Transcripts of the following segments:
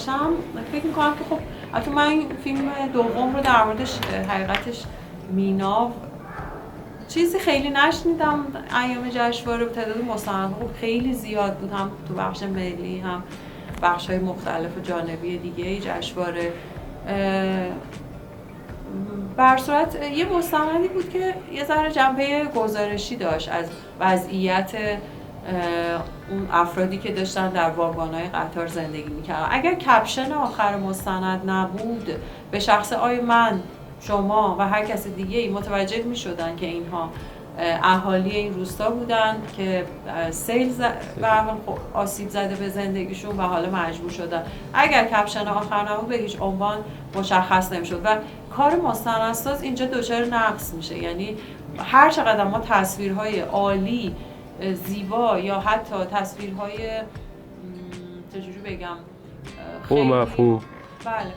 باشم فکر میکنم که خب البته من این فیلم دوم رو در موردش حقیقتش مینا چیزی خیلی نشنیدم. ایام جشنواره تعداد مستندها خیلی زیاد بود، هم تو بخش ملی هم بخش‌های مختلف و جانبی دیگه جشنواره. بر صورت یه مستندی بود که یه ذره جنبه گزارشی داشت از وضعیت اون افرادی که داشتن در واگن‌های قطار زندگی می‌کردن. اگر کپشن آخر مستند نبود، به شخص من، شما و هر کس دیگه‌ای متوجه می‌شدن که اینها اهالی این روستا بودن که سیل به آسیب زده به زندگیشون و حالا مجبور شدن. اگر کپشن آخر نبود به هیچ عنوان مشخص نمی‌شد و کار مستندساز اینجا دچار نقص میشه. یعنی هر چقدر ما تصویرهای عالی، زیبا یا حتی تصویرهای چجوری بگم خیلی مفهوم، بله،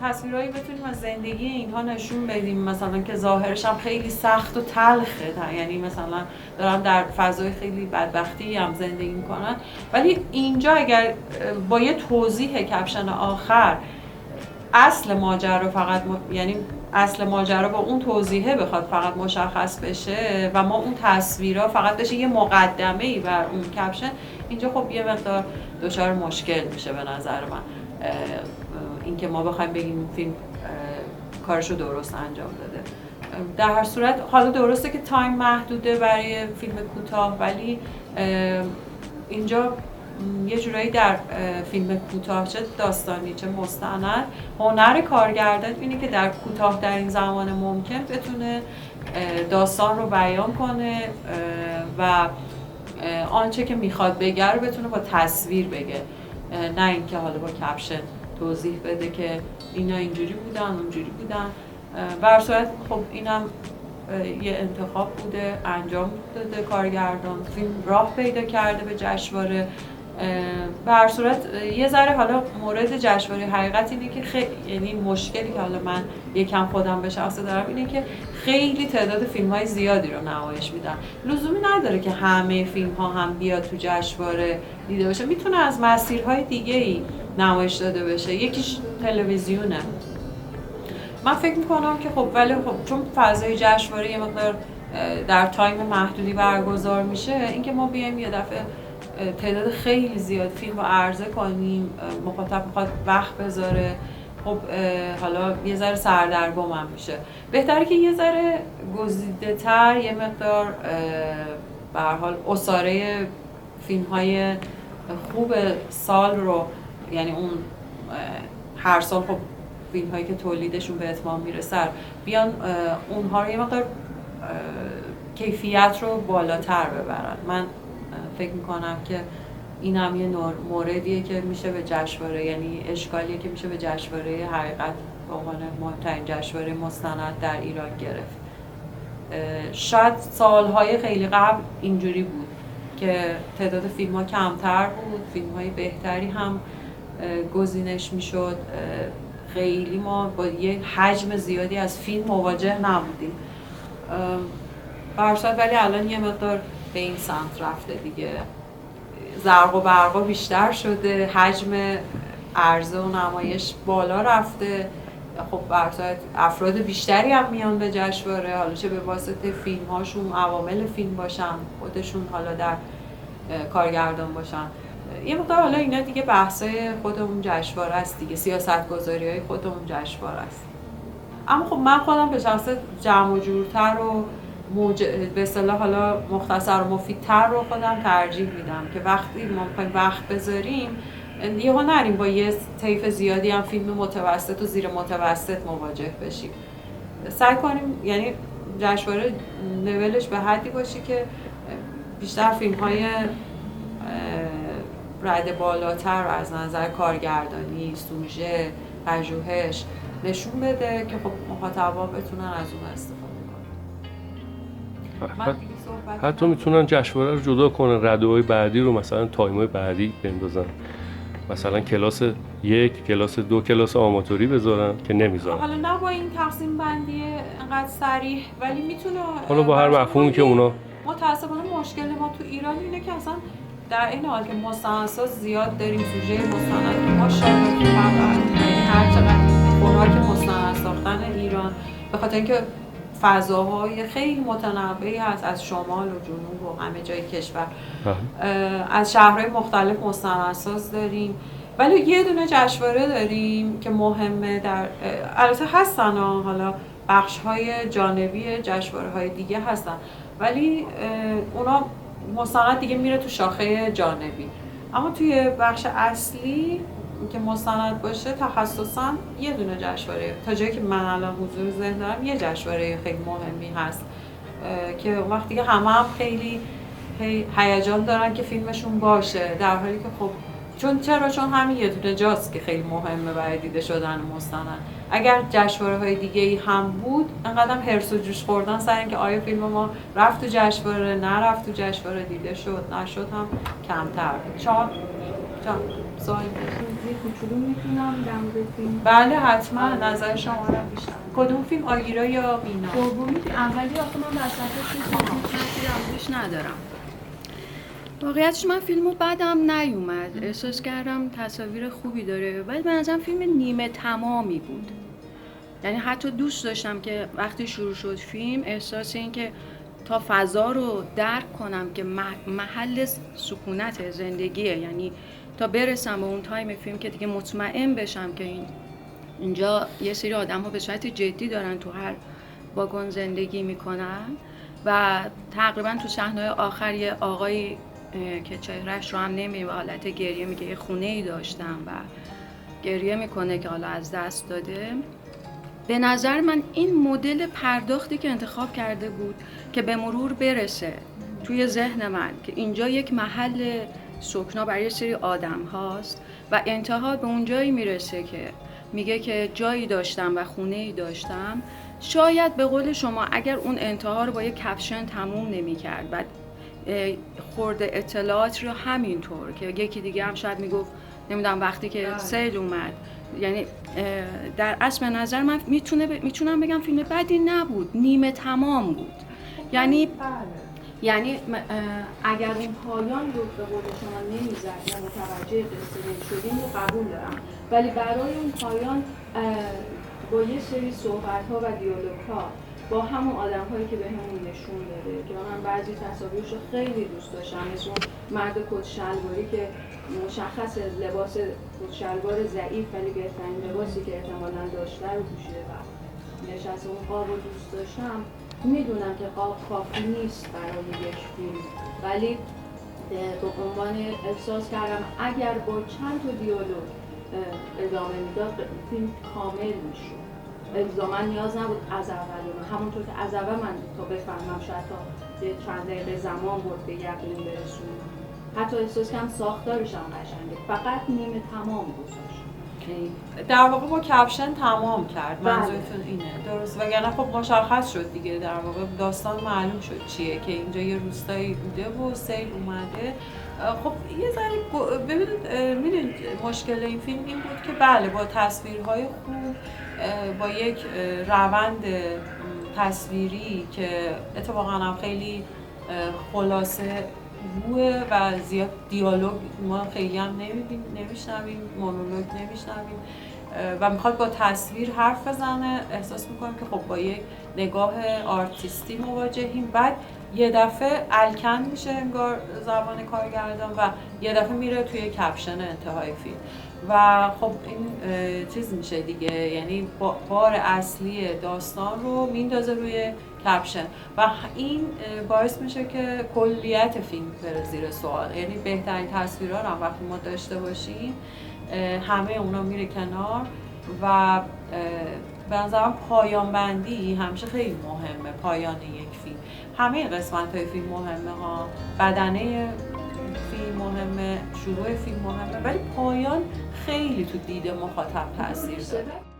تصویرهایی بتونیم از زندگی اینها نشون بدیم، مثلا که ظاهرش هم خیلی سخت و تلخه، یعنی مثلا دارن در فضای خیلی بدبختی هم زندگی میکنن، ولی اینجا اگر با یه توضیح کپشن آخر اصل ماجرا فقط یعنی اصل ماجرا با اون توضیحه بخواد فقط مشخص بشه و ما اون تصویرها فقط بشه یه مقدمه‌ای بر اون کپشن، اینجا خب یه مقدار دچار مشکل میشه به نظر من. اینکه ما بخوایم بگیم فیلم کارشو درست انجام داده. در هر صورت حالا درسته که تایم محدوده برای فیلم کوتاه، ولی اینجا یه جورایی در فیلم کوتاه چه داستانی چه مستند، هنر کارگردان اینه که در کوتاه‌ترین زمان ممکن بتونه داستان رو بیان کنه و آنچه که میخواد بگه رو بتونه با تصویر بگه، نه اینکه حالا با کپشن توضیح بده که اینا اینجوری بودن اونجوری بودن. به هر صورت خب اینم یه انتخاب بوده، انجام داده کارگردان، فیلم راه پیدا کرده به جشنواره. به هر صورت یه ذره حالا مورد جشنواره حقیقت اینه که یعنی مشکلی که حالا من یکم خودم به شخصه دارم اینه که خیلی تعداد فیلم‌های زیادی رو نمایش میدن. لزومی نداره که همه فیلم‌ها هم بیاد تو جشنواره دیده بشه، میتونه از مسیرهای دیگه‌ای نمایش داده بشه، یکیش تلویزیونه. من فکر میکنم که خب ولی خب چون فضای جشنواره یه مقدار در تایم محدودی برگزار میشه، اینکه ما بیایم یه دفعه تعداد خیلی زیاد فیلم رو عرضه کنیم، مخاطب میخواد وقت بذاره، خب حالا یه ذره سردرگم هم میشه. بهتره که یه ذره گزیده تر، یه مقدار به هر حال اساره فیلم های خوب سال رو، یعنی اون هر سال خب فیلم هایی که تولیدشون به اتمام میرسه بیان اونها رو یه مقدار کیفیت رو بالاتر ببرن. من فکر میکنم که این هم یه موردیه که میشه به جشنواره، یعنی اشکالیه که میشه به جشنواره حقیقت به عنوان مهمترین جشنواره مستند در ایران گرفت. شاید سالهای خیلی قبل اینجوری بود که تعداد فیلم ها کمتر بود، فیلم های بهتری هم گزینش میشد، خیلی ما با یه حجم زیادی از فیلم مواجه نبودیم. برصد ولی الان یه مقدار به این سمت رفته دیگه، زرق و برقا بیشتر شده، حجم عرضه و نمایش بالا رفته، خب برصد افراد بیشتری هم میان به جشنواره، حالا چه به واسطه فیلم هاشون، عوامل فیلم باشن، خودشون حالا در کارگردان باشن، یه مقدار حالا اینا دیگه بحثای خودمون جشنواره است دیگه، سیاست‌گذاری‌های خودمون جشنواره است. اما خب من خودم به شخص جمع و جورتر و به اصطلاح حالا مختصر و مفیدتر رو خودم ترجیح میدم که وقتی ما می‌خوایم وقت بذاریم یهو نریم با یه طیف زیادی هم فیلم متوسط و زیر متوسط مواجه بشیم. سعی کنیم یعنی جشنواره لولش به حدی باشه که بیشتر فیلم‌های رده بالاتر از نظر کارگردانی، سوژه، پژوهش نشون بده که خب مخاطبا بتونن از اون استفاده کنن. حتی میتونن جشنواره رو جدا کنن، رده‌های بعدی رو مثلا تایم‌های بعدی بندازن، مثلا کلاس 1، کلاس 2، کلاس آماتوری بذارن که نمیذارن. حالا نه با این تقسیم بندی انقدر صریح، ولی میتونه حالا با هر مفهومی که اونا متأسفانه مشکل ما تو ایران اینه که اصلا در این حال که مستندساز زیاد داریم، سوژه مستند که ماشاءالله چقدر خوراک مستند ساختن ایران به خاطر اینکه فضاهای خیلی متنوعی هست از شمال و جنوب و همه جای کشور. از شهرهای مختلف مستندساز داریم، ولی یه دونه جشنواره داریم که مهمه. در البته هستن حالا بخش‌های جانبی جشنواره‌های دیگه هستن، ولی اونا مستند دیگه میره تو شاخه جانبی، اما توی بخش اصلی که مستند باشه تخصصاً یه دونه جشنواره، تا جایی که من الان حضور ذهن دارم یه جشنواره خیلی مهمی هست که اون وقت دیگه هم خیلی هیجان دارن که فیلمشون باشه، در حالی که خب چون همین یه دونه جاست که خیلی مهمه برای دیده شدن مستند. اگر جشنواره‌های دیگه‌ای هم بود انقدر هرس و جوش خوردن سر اینکه آیا فیلم ما رفت تو جشنواره، نرفت تو جشنواره، دیده شد نشد هم کمتر بود. جان سوال کوچولو میتونم در مورد فیلم؟ بله حتما، نظر شما رو بیشتر. کدوم فیلم، آگیرا یا مینا؟ دومی. اولی آخه من وسطش چیزی ندارم. واقعیتش من فیلمو بعدم نیومد، احساس کردم تصاویر خوبی داره، ولی به نظرم فیلم نیمه تمامی بود. یعنی حتی دوست داشتم که وقتی شروع شد فیلم احساس این که تا فضا رو درک کنم که محل سکونت زندگیه، یعنی تا برسم به اون تایم فیلم که دیگه مطمئن بشم که اینجا یه سری آدم ها به صورت جدی دارن تو هر واگن زندگی میکنن. و تقریبا تو صحنه آخر یه آقایی که چهرهش رو هم نمی‌بینی به حالت گریه میگه یه خونه‌ای داشتم و گریه میکنه که حالا از دست داده. به نظر من این مدل پرداختی که انتخاب کرده بود که به مرور برسه توی ذهن من که اینجا یک محل سکنا برای سری آدم هاست و انتها به اون جایی میرسه که میگه که جایی داشتم و خونه‌ای داشتم. شاید به قول شما اگر اون انتها رو با یک کپشن تموم نمی‌کرد و خورده اطلاعات رو همینطور که یکی دیگه هم شاید میگفت نمیدونم وقتی که سیل اومد، یعنی در اصل نظر من میتونم بگم فیلم بدی نبود، نیمه تمام بود. یعنی اگر اون پایان رو به قول شما نمیزد یا متوجه قصه نمیشدیم رو قبول دارم، ولی برای اون پایان با یه سری صحبت‌ها و دیالوگ‌ها با همون آدم‌هایی که بهمون نشون داده که من بعضی تصاویرش رو خیلی دوست داشتم، مثل اون مرد کت‌شلواری که مشخص لباس کت‌شلوار ضعیف ولی بهترین لباسی که احتمالاً داشته رو پوشیده و نشسته. اون قاب رو دوست داشتم. میدونم که قاب کافی نیست برای یک فیلم، ولی به عنوان احساس کردم اگر با چند تا دیالوگ ادامه میداد فیلم کامل میشد. الزاما نیاز نبود از اول همونطور که از اول من تا بفهمم شاید تا یه چند دقیقه زمان بود به یقین برسونم. حتی احساس کردم ساختارش هم قشنگه، فقط نیمه تمام گذاشت. در واقع با کپشن تمام کرد. منظورتون اینه درست؟ وگرنه خب مشخص شد دیگه، در واقع داستان معلوم شد چیه که اینجا یه روستایی بوده و سیل اومده. خب یه ذره ببینید مشکل این فیلم این بود که بله با تصویرهای خوب، با یک روند تصویری که اتفاقا هم خیلی خلاصه بوه و زیاد دیالوگ ما خیلی هم نمیشنویم، مونولوگ نمیشنویم و میخواد با تصویر حرف بزنه، احساس میکنیم که خب با یک نگاه آرتیستی مواجهیم. بعد یه دفعه الکن میشه انگار زبان کارگردان و یه دفعه میره توی کپشن انتهای فیلم و خب این چیز میشه دیگه، یعنی بار اصلی داستان رو میندازه روی کپشن و این باعث میشه که کلیت فیلم بره زیر سوال. یعنی بهترین تصویرها رو هم وقتی ما داشته باشیم همه اونا میره کنار و به نظرم پایان بندی همیشه خیلی مهمه. پایان یک فیلم، همه قسمت های فیلم مهمه ها، بدنه فیلم مهمه، شروع فیلم مهمه، ولی پایان خیلی تو دید مخاطب تاثیر داره.